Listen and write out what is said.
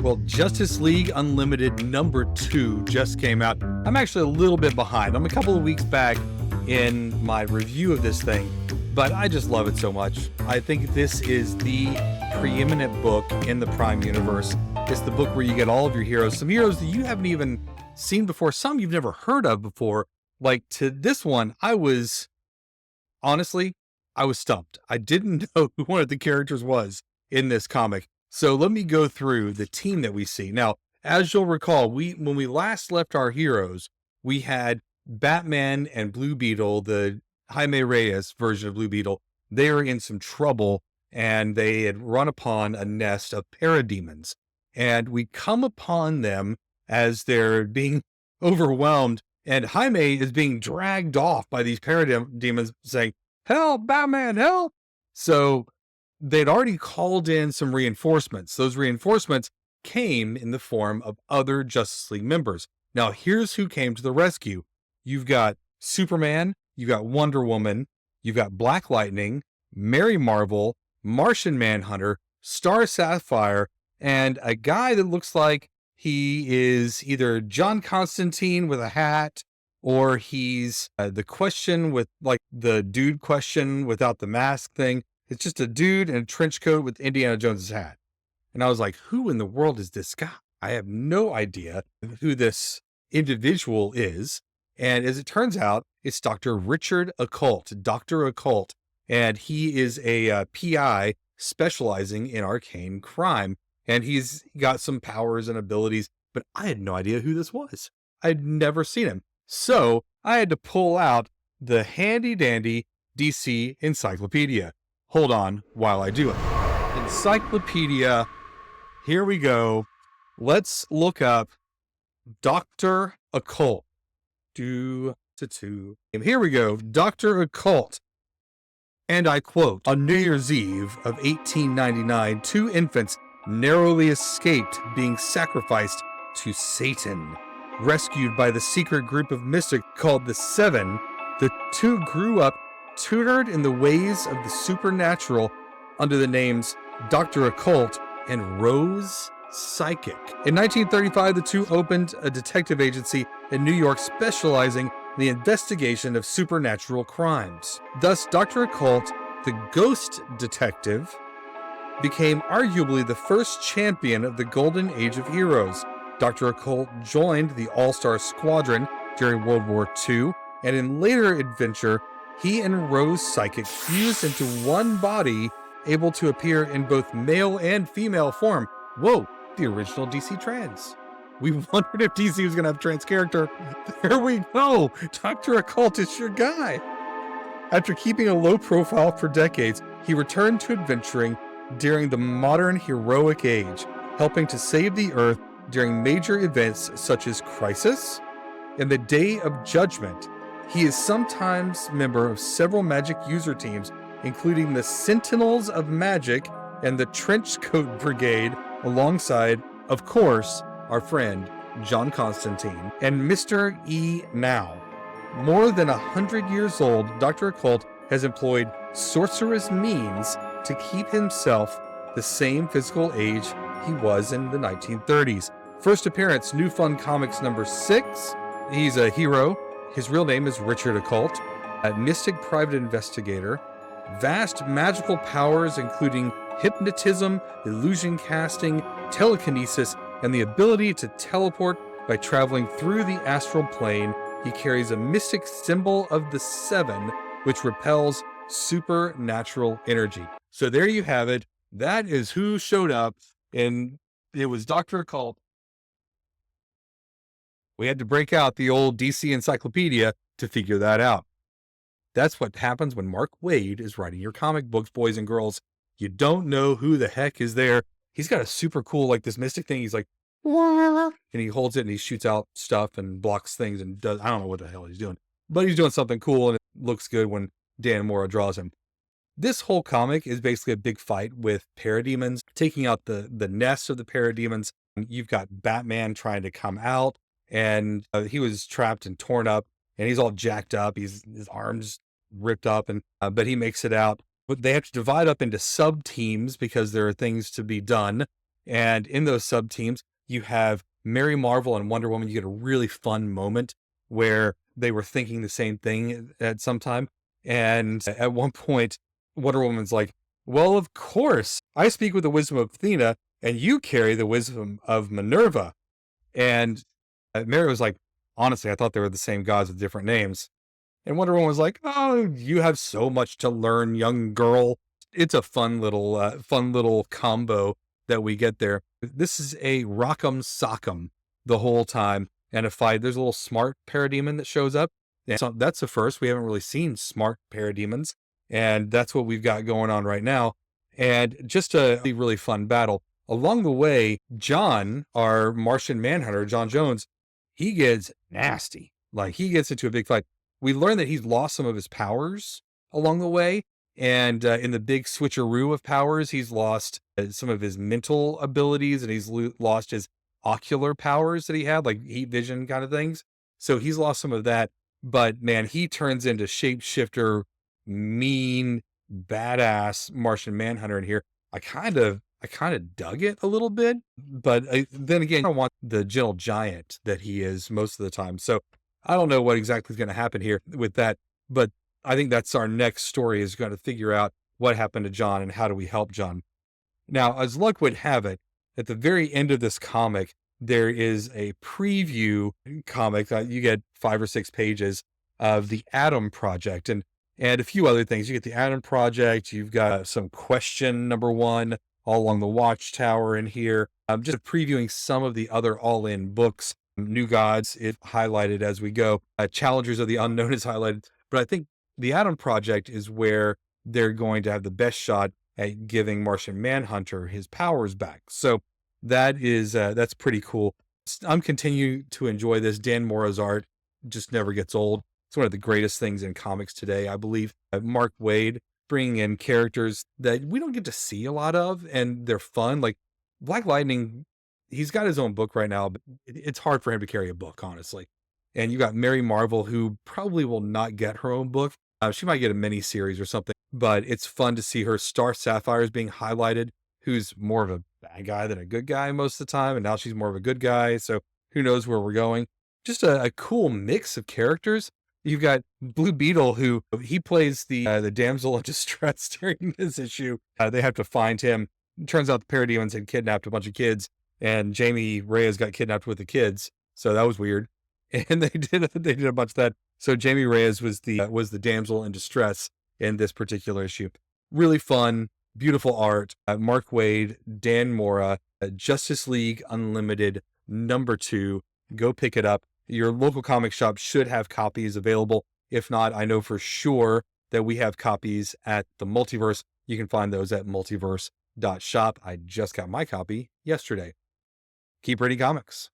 Well, Justice League Unlimited number 2 just came out. I'm actually a little bit behind. I'm a couple of weeks back in my review of this thing, but I just love it so much. I think this is the preeminent book in the Prime universe. It's the book where you get all of your heroes, some heroes that you haven't even seen before, some you've never heard of before. Like to this one, honestly, I was stumped. I didn't know who one of the characters was in this comic. So let me go through the team that we see. Now, as you'll recall, when we last left our heroes, we had Batman and Blue Beetle, the Jaime Reyes version of Blue Beetle. They were in some trouble and they had run upon a nest of parademons. And we come upon them as they're being overwhelmed. And Jaime is being dragged off by these parademons saying, "Help, Batman, help!" So they'd already called in some reinforcements. Those reinforcements came in the form of other Justice League members. Now, here's who came to the rescue. You've got Superman, you've got Wonder Woman, you've got Black Lightning, Mary Marvel, Martian Manhunter, Star Sapphire, and a guy that looks like he is either John Constantine with a hat, or he's the Question with like the dude Question without the mask thing. It's just a dude in a trench coat with Indiana Jones's hat. And I was like, who in the world is this guy? I have no idea who this individual is. And as it turns out, it's Dr. Richard Occult, Dr. Occult. And he is a PI specializing in arcane crime. And he's got some powers and abilities, but I had no idea who this was. I'd never seen him. So I had to pull out the handy dandy DC encyclopedia. Hold on while I do it. Encyclopedia. Here we go. Let's look up Dr. Occult. Here we go. Dr. Occult. And I quote, "On New Year's Eve of 1899, 2 infants narrowly escaped being sacrificed to Satan. Rescued by the secret group of mystics called the Seven, the 2 grew up tutored in the ways of the supernatural under the names Dr. Occult and Rose Psychic. In 1935, the 2 opened a detective agency in New York specializing in the investigation of supernatural crimes. Thus, Dr. Occult, the ghost detective, became arguably the first champion of the golden age of heroes. Dr. Occult joined the All-Star Squadron during World War II, and in later adventure, he and Rose Psychic fused into one body, able to appear in both male and female form. Whoa, the original DC trans. We wondered if DC was going to have a trans character. There we go. Dr. Occult is your guy. After keeping a low profile for decades, he returned to adventuring during the modern heroic age, helping to save the Earth during major events such as Crisis and the Day of Judgment. He is sometimes member of several magic user teams, including the Sentinels of Magic and the Trenchcoat Brigade, alongside, of course, our friend John Constantine and Mr. E. Now. More than 100 years old, Dr. Occult has employed sorcerous means to keep himself the same physical age he was in the 1930s. First appearance, New Fun Comics number 6. He's a hero. His real name is Richard Occult, a mystic private investigator. Vast magical powers, including hypnotism, illusion casting, telekinesis, and the ability to teleport by traveling through the astral plane. He carries a mystic symbol of the Seven, which repels supernatural energy. So there you have it. That is who showed up, and it was Dr. Occult. We had to break out the old DC encyclopedia to figure that out. That's what happens when Mark Waid is writing your comic books, boys and girls. You don't know who the heck is there. He's got a super cool, like this mystic thing. He's like, and he holds it and he shoots out stuff and blocks things and does, I don't know what the hell he's doing, but he's doing something cool and it looks good when Dan Maura draws him. This whole comic is basically a big fight with parademons, taking out the nest of the parademons. You've got Batman trying to come out, and he was trapped and torn up, and he's all jacked up. His arms ripped up, and but he makes it out. But they have to divide up into sub teams because there are things to be done. And in those sub teams, you have Mary Marvel and Wonder Woman. You get a really fun moment where they were thinking the same thing at some time. And at one point, Wonder Woman's like, well, of course, I speak with the wisdom of Athena, and you carry the wisdom of Minerva. And Mary was like, honestly, I thought they were the same gods with different names. And Wonder Woman was like, oh, you have so much to learn, young girl. It's a fun little combo that we get there. This is a rock'em sock'em the whole time. And a fight, there's a little smart parademon that shows up. And so that's the first. We haven't really seen smart parademons. And that's what we've got going on right now. And just a really fun battle. Along the way, John, our Martian Manhunter, John Jones, he gets nasty. Like, he gets into a big fight. We learn that he's lost some of his powers along the way. And in the big switcheroo of powers, he's lost some of his mental abilities, and he's lost his ocular powers that he had, like heat vision kind of things. So he's lost some of that. But man, he turns into shapeshifter, mean, badass Martian Manhunter in here. I kind of dug it a little bit, but then again, I want the gentle giant that he is most of the time. So I don't know what exactly is going to happen here with that, but I think that's our next story, is going to figure out what happened to John and how do we help John. Now, as luck would have it, at the very end of this comic, there is a preview comic. You get 5 or 6 pages of the Atom Project and a few other things. You get the Atom Project. You've got some question number 1 all along the Watchtower in here. Just previewing some of the other all-in books. New Gods, it highlighted as we go. Challengers of the Unknown is highlighted. But I think the Atom Project is where they're going to have the best shot at giving Martian Manhunter his powers back. So that is that's pretty cool. I'm continuing to enjoy this. Dan Maura's art just never gets old. It's one of the greatest things in comics today, I believe. Mark Waid bringing in characters that we don't get to see a lot of, and they're fun. Like Black Lightning, he's got his own book right now, but it's hard for him to carry a book, honestly. And you got Mary Marvel, who probably will not get her own book. She might get a mini series or something, but it's fun to see her. Star Sapphire is being highlighted, who's more of a bad guy than a good guy most of the time. And now she's more of a good guy. So who knows where we're going. Just a cool mix of characters. You've got Blue Beetle, who he plays the damsel in distress during this issue. They have to find him. It turns out the Parademons had kidnapped a bunch of kids, and Jamie Reyes got kidnapped with the kids. So that was weird. And they did a bunch of that. So Jamie Reyes was the damsel in distress in this particular issue. Really fun, beautiful art. Mark Waid, Dan Maura, Justice League Unlimited #2. Go pick it up. Your local comic shop should have copies available. If not, I know for sure that we have copies at the Multiverse. You can find those at multiverse.shop. I just got my copy yesterday. Keep reading comics.